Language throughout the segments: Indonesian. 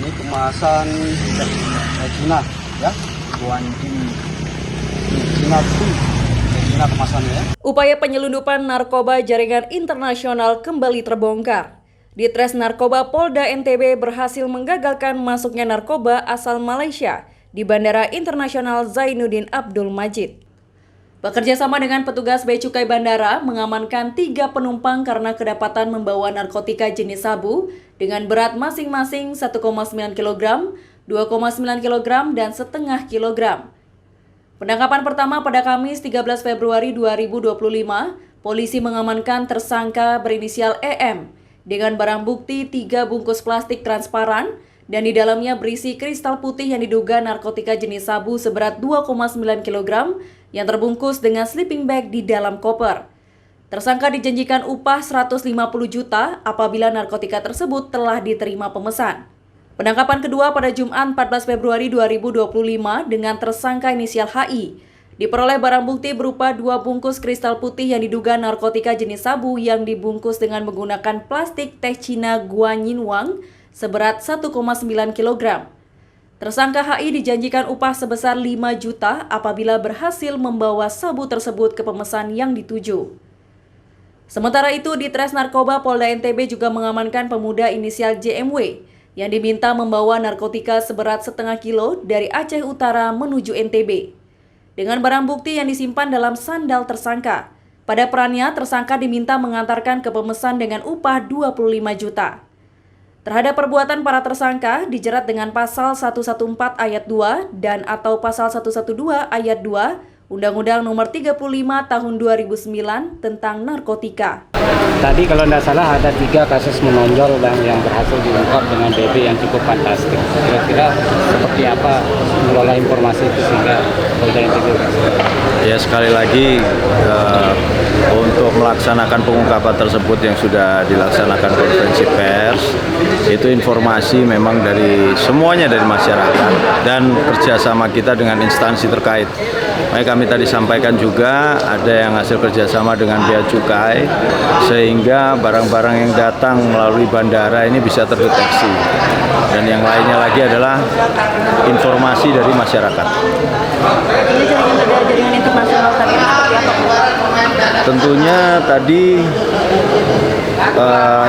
Ini kemasan Cina, ya, Cina kemasannya ya. Upaya penyelundupan narkoba jaringan internasional kembali terbongkar. Ditres Narkoba Polda NTB berhasil menggagalkan masuknya narkoba asal Malaysia di Bandara Internasional Zainuddin Abdul Majid. Bekerja sama dengan petugas Bea Cukai Bandara mengamankan 3 penumpang karena kedapatan membawa narkotika jenis sabu dengan berat masing-masing 1,9 kg, 2,9 kg, dan setengah kilogram. Penangkapan pertama pada Kamis 13 Februari 2025, polisi mengamankan tersangka berinisial EM dengan barang bukti 3 bungkus plastik transparan dan di dalamnya berisi kristal putih yang diduga narkotika jenis sabu seberat 2,9 kg yang terbungkus dengan sleeping bag di dalam koper. Tersangka dijanjikan upah 150 juta apabila narkotika tersebut telah diterima pemesan. Penangkapan kedua pada Jumat 14 Februari 2025 dengan tersangka inisial HI. Diperoleh barang bukti berupa 2 bungkus kristal putih yang diduga narkotika jenis sabu yang dibungkus dengan menggunakan plastik teh Cina Guanyinwang seberat 1,9 kg. Tersangka HI dijanjikan upah sebesar 5 juta apabila berhasil membawa sabu tersebut ke pemesan yang dituju. Sementara itu, Ditres Narkoba Polda NTB juga mengamankan pemuda inisial JMW yang diminta membawa narkotika seberat setengah kilo dari Aceh Utara menuju NTB. Dengan barang bukti yang disimpan dalam sandal tersangka. Pada perannya, tersangka diminta mengantarkan ke pemesan dengan upah 25 juta. Terhadap perbuatan para tersangka dijerat dengan pasal 114 ayat 2 dan atau pasal 112 ayat 2 Undang-Undang Nomor 35 Tahun 2009 tentang narkotika. Tadi kalau tidak salah ada 3 kasus menonjol yang berhasil diungkap dengan DB yang cukup fantastik. Kira-kira seperti apa mengelola informasi itu sehingga Polda NTB berhasil? Ya, sekali lagi untuk melaksanakan pengungkapan tersebut yang sudah dilaksanakan konferensi pers, itu informasi memang semuanya dari masyarakat dan kerjasama kita dengan instansi terkait. Makanya kami tadi sampaikan juga ada yang hasil kerjasama dengan Bea Cukai sehingga barang-barang yang datang melalui bandara ini bisa terdeteksi. Dan yang lainnya lagi adalah informasi dari masyarakat. Ini jaringan internasional tadi seperti apa? Tentunya tadi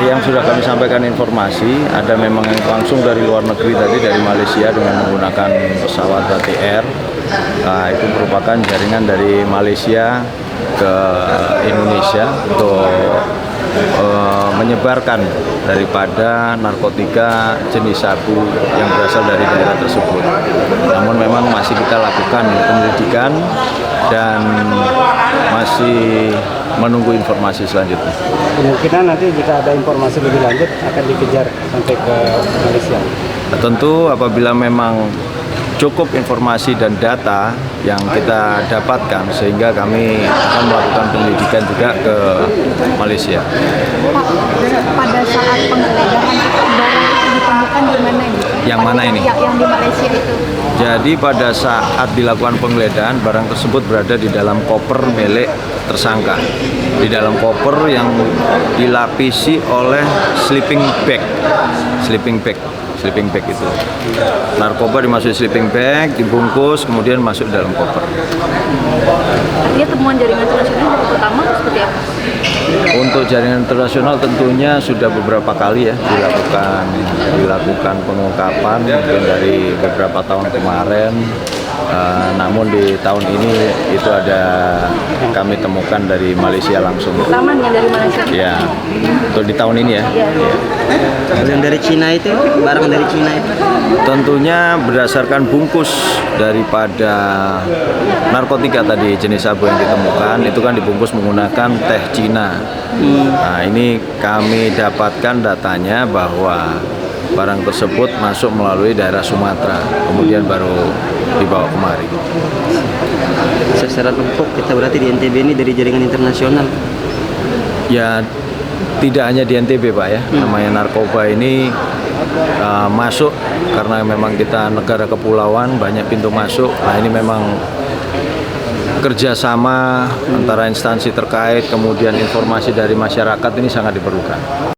yang sudah kami sampaikan informasi ada memang yang langsung dari luar negeri tadi dari Malaysia dengan menggunakan pesawat Batik Air. Itu merupakan jaringan dari Malaysia ke Indonesia untuk menyebarkan daripada narkotika jenis sabu yang berasal dari daerah tersebut. Namun memang masih kita lakukan penyelidikan dan masih menunggu informasi selanjutnya. Kemungkinan nanti jika ada informasi lebih lanjut akan dikejar sampai ke Malaysia. Tentu apabila memang cukup informasi dan data yang kita dapatkan sehingga kami akan melakukan penyelidikan juga ke Malaysia. Pak, pada saat penggeledahan itu barang itu ditemukan di mana ini? Yang mana ini? Yang di Malaysia itu. Jadi pada saat dilakukan penggeledahan barang tersebut berada di dalam koper milik tersangka. Di dalam koper yang dilapisi oleh sleeping bag itu. Narkoba dimasuki sleeping bag, dibungkus, kemudian masuk dalam koper. Artinya temuan jaringan internasional yang pertama seperti apa? Untuk jaringan internasional tentunya sudah beberapa kali ya dilakukan pengungkapan mungkin dari beberapa tahun kemarin. Namun di tahun ini itu ada kami temukan dari Malaysia langsung. Pertamanya dari Malaysia? Ya, untuk di tahun ini ya. Yang dari Cina itu, barang dari Cina itu? Tentunya berdasarkan bungkus daripada narkotika tadi jenis sabu yang ditemukan itu kan dibungkus menggunakan teh Cina. Nah, ini kami dapatkan datanya bahwa barang tersebut masuk melalui daerah Sumatera, kemudian baru dibawa kemari. Secara lengkap kita berarti di NTB ini dari jaringan internasional? Ya, tidak hanya di NTB Pak ya, namanya narkoba ini masuk karena memang kita negara kepulauan, banyak pintu masuk. Nah, ini memang kerjasama antara instansi terkait, kemudian informasi dari masyarakat ini sangat diperlukan.